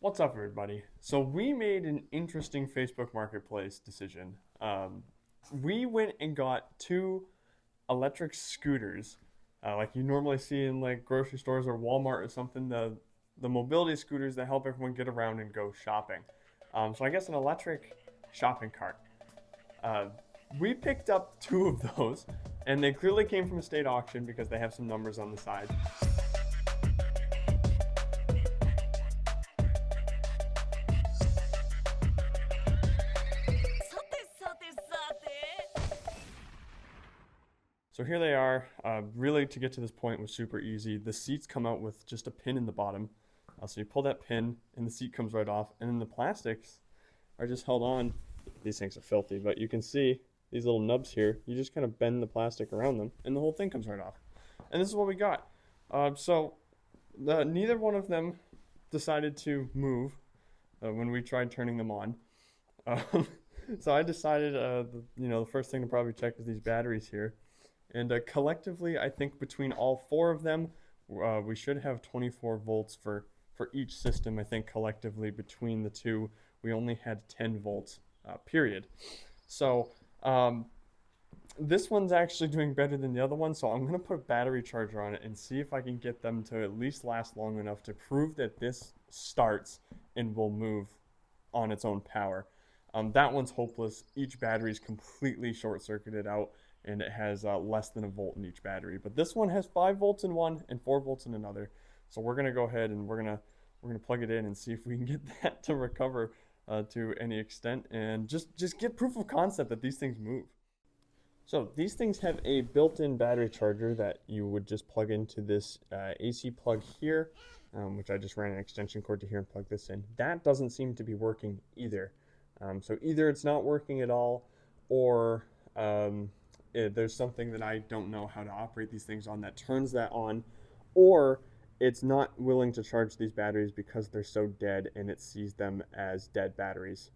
What's up, everybody? So we made an interesting Facebook Marketplace decision. We went and got two electric scooters, like you normally see in like grocery stores or Walmart or something. The mobility scooters that help everyone get around and go shopping. So I guess an electric shopping cart. Uh, we picked up two of those, and they clearly came from a state auction because they have some numbers on the side. So here they are. Really, to get to this point was super easy. The seats come out with just a pin in the bottom. So you pull that pin and the seat comes right off. And then the plastics are just held on. These things are filthy, but you can see these little nubs here. You just kind of bend the plastic around them and the whole thing comes right off. And this is what we got. Neither one of them decided to move when we tried turning them on. Um, so I decided, the first thing to probably check is these batteries here. And collectively, I think between all four of them, we should have 24 volts for each system. I think collectively between the two, we only had 10 volts, period. So this one's actually doing better than the other one. So I'm going to put a battery charger on it and see if I can get them to at least last long enough to prove that this starts and will move on its own power. That one's hopeless. Each battery is completely short-circuited out, and it has less than a volt in each battery. But this one has 5 volts in one and 4 volts in another. So we're gonna go ahead and we're gonna plug it in and see if we can get that to recover to any extent, and just get proof of concept that these things move. So these things have a built-in battery charger that you would just plug into this AC plug here, which I just ran an extension cord to here and plugged this in. That doesn't seem to be working either. So either it's not working at all, or there's something that I don't know how to operate these things on that turns that on, or it's not willing to charge these batteries because they're so dead and it sees them as dead batteries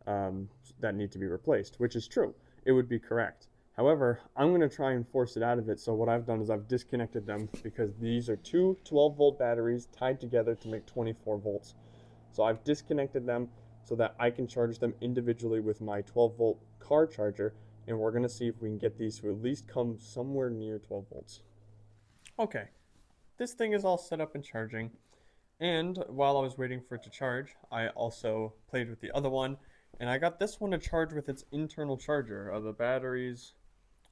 that need to be replaced, which is true. It would be correct. However, I'm going to try and force it out of it. So what I've done is I've disconnected them because these are two 12-volt batteries tied together to make 24 volts. So I've disconnected them so that I can charge them individually with my 12-volt car charger, and we're going to see if we can get these to at least come somewhere near 12 volts. Okay, this thing is all set up and charging, and while I was waiting for it to charge, I also played with the other one, and I got this one to charge with its internal charger. The batteries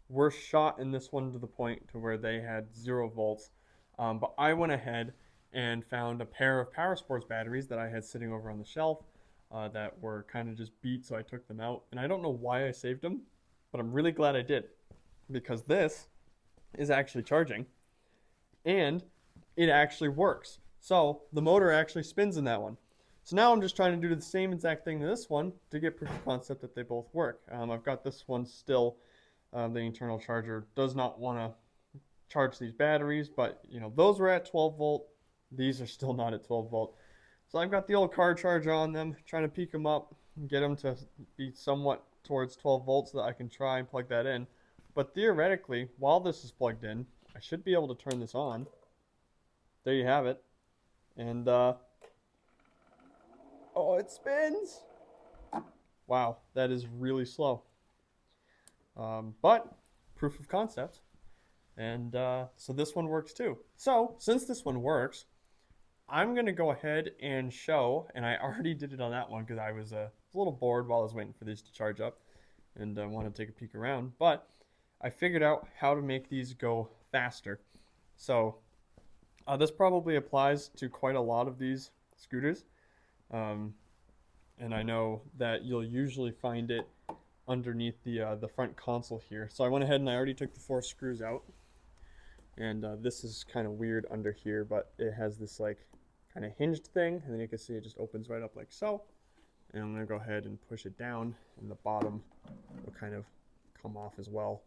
were shot in this one to the point to where they had 0 volts, but I went ahead and found a pair of Power Sports batteries that I had sitting over on the shelf that were kind of just beat, so I took them out. And I don't know why I saved them, but I'm really glad I did, because this is actually charging and it actually works. So the motor actually spins in that one. So now I'm just trying to do the same exact thing to this one to get proof of concept that they both work. I've got this one still. The internal charger does not want to charge these batteries, but those were at 12 volt. These are still not at 12 volt. So I've got the old car charger on them, trying to peak them up and get them to be somewhat towards 12 volts so that I can try and plug that in. But theoretically, while this is plugged in, I should be able to turn this on. There you have it. And, oh, it spins! Wow, that is really slow. But, proof of concept. And so this one works too. So, since this one works, I'm going to go ahead and show, and I already did it on that one because I was a little bored while I was waiting for these to charge up and wanted to take a peek around, but I figured out how to make these go faster. So this probably applies to quite a lot of these scooters, and I know that you'll usually find it underneath the front console here. So I went ahead and I already took the 4 screws out, and this is kind of weird under here, but it has this like kind of hinged thing, and then you can see it just opens right up like so. And I'm going to go ahead and push it down, and the bottom will kind of come off as well.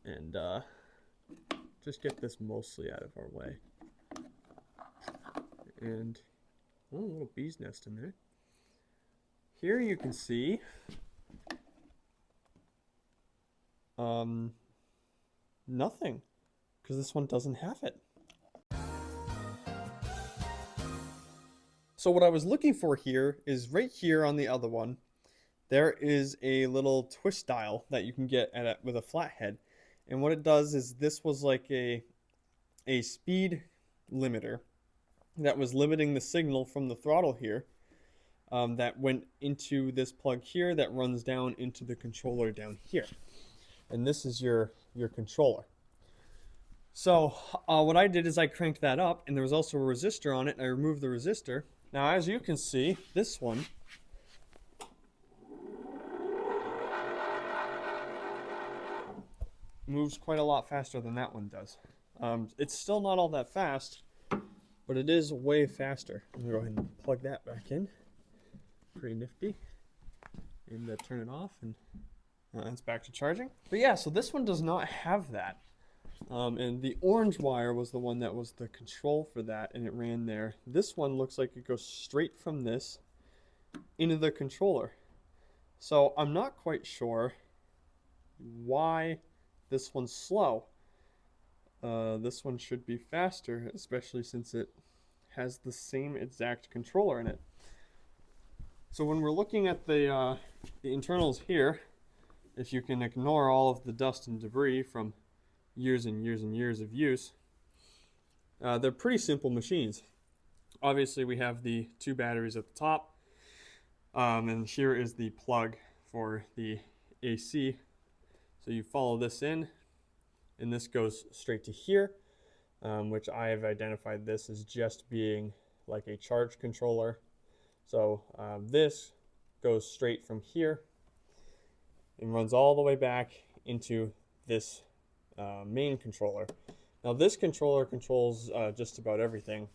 And just get this mostly out of our way. And oh, a little bee's nest in there. Here you can see nothing, because this one doesn't have it. So what I was looking for here is right here on the other one, there is a little twist dial that you can get with a flathead. And what it does is this was like a speed limiter that was limiting the signal from the throttle here, that went into this plug here that runs down into the controller down here. And this is your controller. So what I did is I cranked that up, and there was also a resistor on it, and I removed the resistor. Now as you can see, this one moves quite a lot faster than that one does. It's still not all that fast, but it is way faster. I'm gonna go ahead and plug that back in. Pretty nifty. And turn it off, and it's back to charging. But yeah, so this one does not have that. And the orange wire was the one that was the control for that, and it ran there. This one looks like it goes straight from this into the controller. So I'm not quite sure why this one's slow. This one should be faster, especially since it has the same exact controller in it. So when we're looking at the internals here, if you can ignore all of the dust and debris from years and years and years of use, they're pretty simple machines. Obviously we have the two batteries at the top, and here is the plug for the AC. So you follow this in, and this goes straight to here, which I have identified this as just being like a charge controller. So this goes straight from here and runs all the way back into this main controller. Now this controller controls just about everything,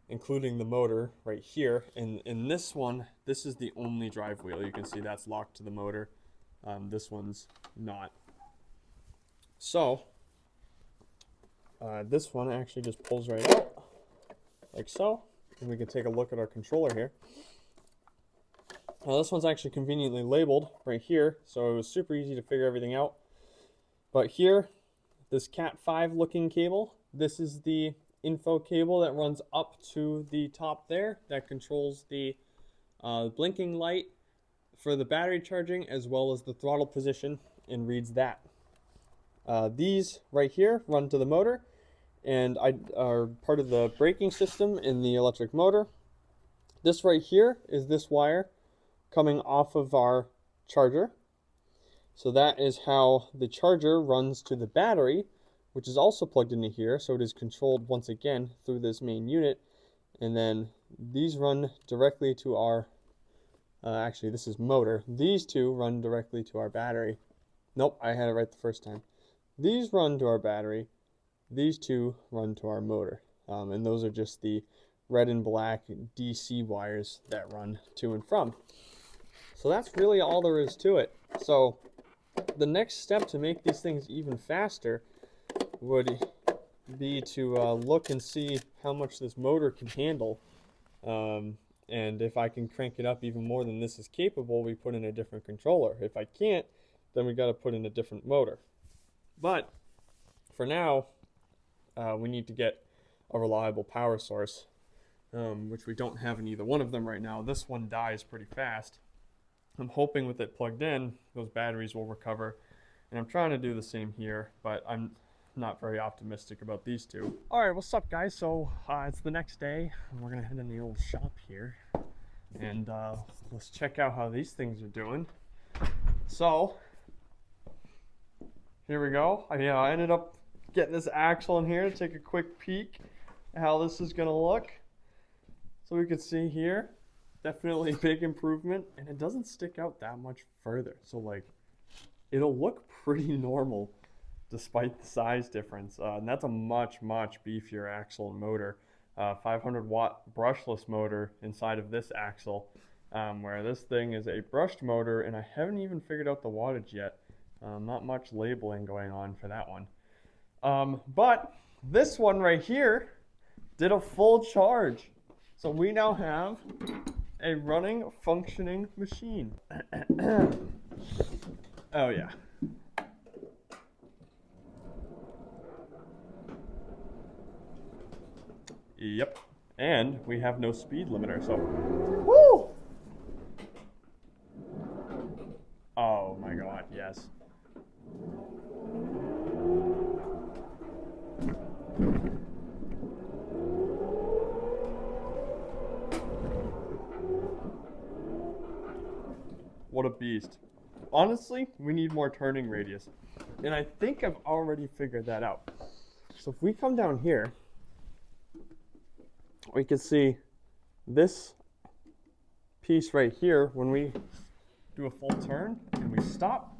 including the motor right here. And in this one, this is the only drive wheel. You can see that's locked to the motor. This one's not. So this one actually just pulls right out like so, and we can take a look at our controller here. Now this one's actually conveniently labeled right here, so it was super easy to figure everything out. But here, this Cat 5 looking cable, this is the info cable that runs up to the top there that controls the blinking light for the battery charging, as well as the throttle position, and reads that. These right here run to the motor and are part of the braking system in the electric motor. This right here is this wire coming off of our charger. So that is how the charger runs to the battery, which is also plugged into here. So it is controlled once again through this main unit. And then these run directly to our, actually this is motor. These two run directly to our battery. Nope, I had it right the first time. These run to our battery. These two run to our motor. And those are just the red and black DC wires that run to and from. So that's really all there is to it. So the next step to make these things even faster would be to look and see how much this motor can handle. And if I can crank it up even more than this is capable, we put in a different controller. If I can't, then we got to put in a different motor. But for now, we need to get a reliable power source, which we don't have in either one of them right now. This one dies pretty fast. I'm hoping with it plugged in, those batteries will recover. And I'm trying to do the same here, but I'm not very optimistic about these two. All right, what's up, guys? So it's the next day, and we're gonna head in the old shop here, and let's check out how these things are doing. So here we go. I ended up getting this axle in here to take a quick peek at how this is gonna look. So we can see here, definitely big improvement, and it doesn't stick out that much further. So like, it'll look pretty normal despite the size difference. And that's a much beefier axle and motor. 500 watt brushless motor inside of this axle, where this thing is a brushed motor, and I haven't even figured out the wattage yet. Not much labeling going on for that one. But this one right here did a full charge. So we now have a running, functioning machine. Oh yeah. Yep. And we have no speed limiter, so woo! Oh my god, yes. What a beast. Honestly, we need more turning radius. And I think I've already figured that out. So if we come down here, we can see this piece right here. When we do a full turn and we stop,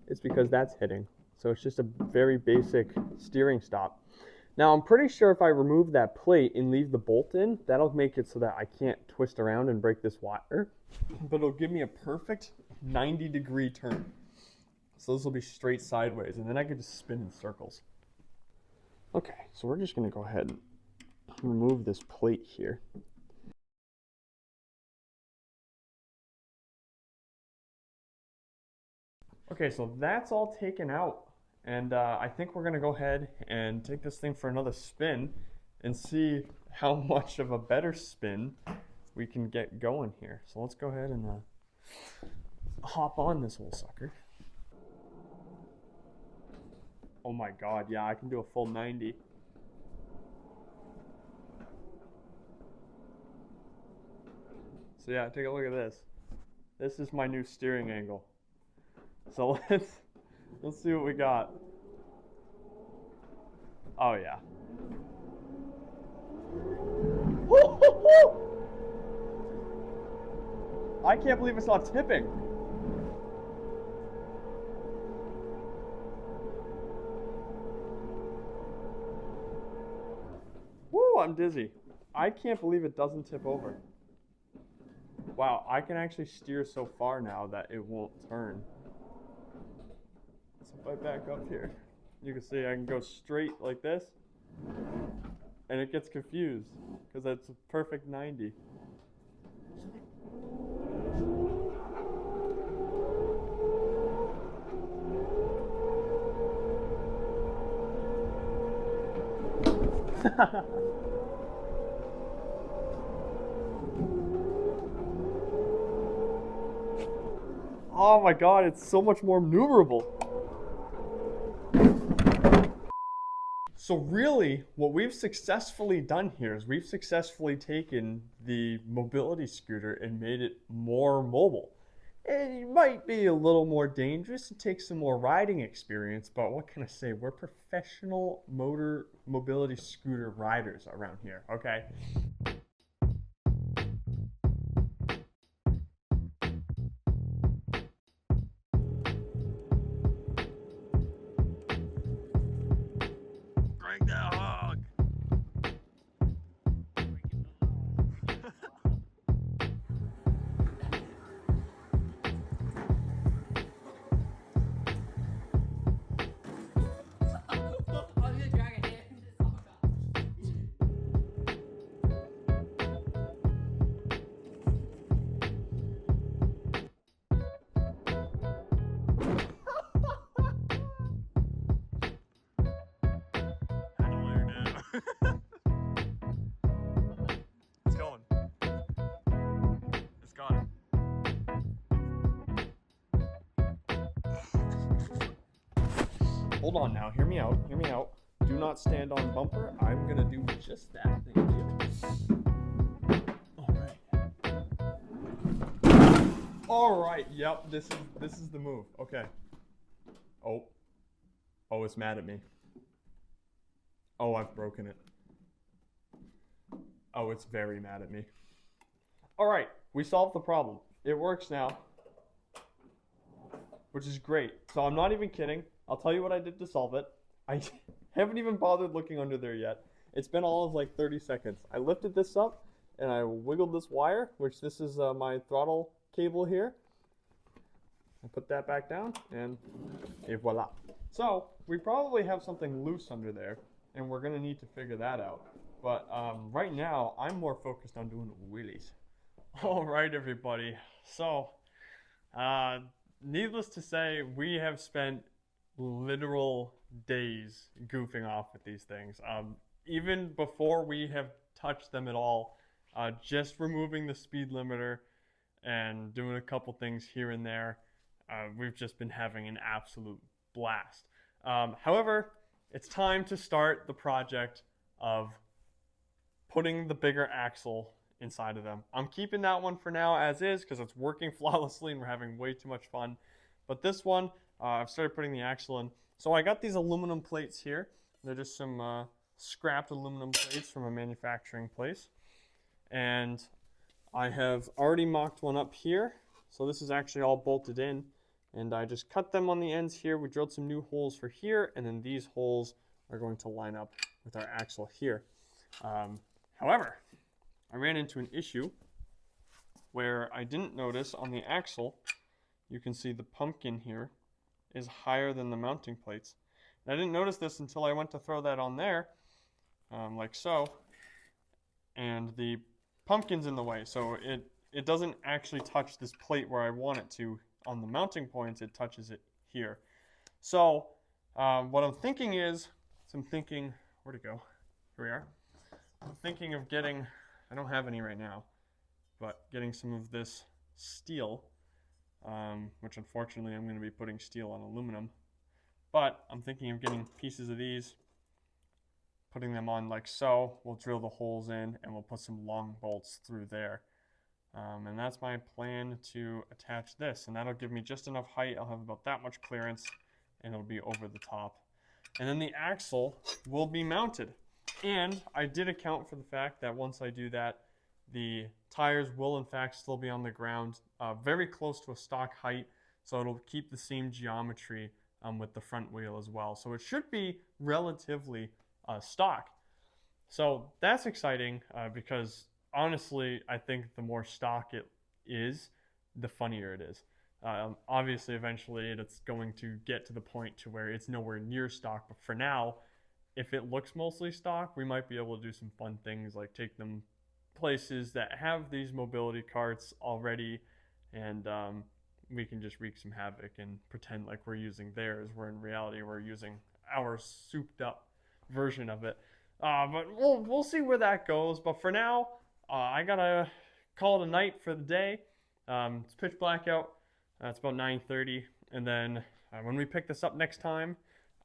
it's because that's hitting. So it's just a very basic steering stop. Now I'm pretty sure if I remove that plate and leave the bolt in, that'll make it so that I can't twist around and break this wire, but it'll give me a perfect 90-degree turn. So this will be straight sideways, and then I could just spin in circles. Okay, so we're just gonna go ahead and remove this plate here. Okay, so that's all taken out. And I think we're gonna go ahead and take this thing for another spin and see how much of a better spin we can get going here. So let's go ahead and hop on this little sucker. Oh my god, yeah, I can do a full 90. So yeah, take a look at this. This is my new steering angle. So let's see what we got. Oh yeah. I can't believe it's not tipping. Woo, I'm dizzy. I can't believe it doesn't tip over. Wow, I can actually steer so far now that it won't turn. So if I back up here, you can see I can go straight like this, and it gets confused because that's a perfect 90. Oh my god, it's so much more maneuverable. So really, what we've successfully done here is we've successfully taken the mobility scooter and made it more mobile. It might be a little more dangerous and take some more riding experience, but what can I say? We're professional mobility scooter riders around here, okay? Bring that hog! It's going. It's gone. Hold on now, hear me out, hear me out. Do not stand on bumper. I'm gonna do just that. Thank you. Alright, yep, this is the move. Okay. Oh. Oh, it's mad at me. Oh, I've broken it. Oh, it's very mad at me. Alright, we solved the problem. It works now. Which is great. So I'm not even kidding. I'll tell you what I did to solve it. I haven't even bothered looking under there yet. It's been all of like 30 seconds. I lifted this up and I wiggled this wire, which this is my throttle cable here. I put that back down and voila. So we probably have something loose under there and we're gonna need to figure that out. But right now I'm more focused on doing wheelies. All right, everybody. So needless to say, we have spent literal days goofing off with these things. even before we have touched them at all, just removing the speed limiter and doing a couple things here and there, we've just been having an absolute blast. However, it's time to start the project of putting the bigger axle inside of them. I'm keeping that one for now as is because it's working flawlessly and we're having way too much fun. But this one, I've started putting the axle in. So I got these aluminum plates here. They're just some scrapped aluminum plates from a manufacturing place. And I have already mocked one up here. So this is actually all bolted in. And I just cut them on the ends here. We drilled some new holes for here. And then these holes are going to line up with our axle here. However, I ran into an issue where I didn't notice on the axle, you can see the pumpkin here is higher than the mounting plates. And I didn't notice this until I went to throw that on there, like so, and the pumpkin's in the way. So it doesn't actually touch this plate where I want it to. On the mounting points, it touches it here. So what I'm thinking is, where'd it go? Here we are. I'm thinking of getting, I don't have any right now, but getting some of this steel, which unfortunately I'm going to be putting steel on aluminum. But I'm thinking of getting pieces of these, putting them on like so. We'll drill the holes in and we'll put some long bolts through there. And that's my plan to attach this. And that'll give me just enough height. I'll have about that much clearance and it'll be over the top. And then the axle will be mounted. And I did account for the fact that once I do that, the tires will in fact still be on the ground, very close to a stock height. So it'll keep the same geometry with the front wheel as well. So it should be relatively stock. So that's exciting because honestly, I think the more stock it is, the funnier it is. Obviously, eventually it's going to get to the point to where it's nowhere near stock. But for now, if it looks mostly stock, we might be able to do some fun things like take them places that have these mobility carts already, and we can just wreak some havoc and pretend like we're using theirs, where in reality we're using our souped up version of it. But we'll see where that goes. But for now, I gotta call it a night for the day. It's pitch black out. It's about 9:30, and then when we pick this up next time,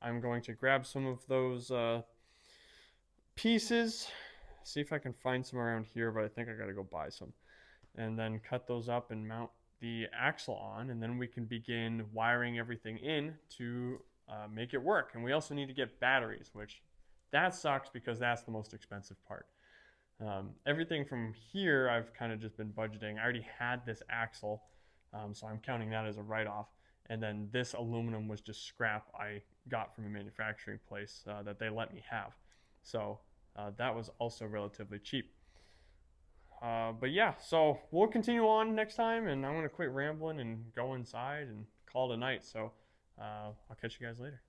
I'm going to grab some of those pieces, see if I can find some around here, but I think I gotta go buy some, and then cut those up and mount the axle on, and then we can begin wiring everything in to make it work. And we also need to get batteries, which that sucks because that's the most expensive part. Everything from here I've kind of just been budgeting. I already had this axle, so I'm counting that as a write-off. And then this aluminum was just scrap I got from a manufacturing place that they let me have. So that was also relatively cheap. But yeah, so we'll continue on next time, and I'm going to quit rambling and go inside and call it a night. So I'll catch you guys later.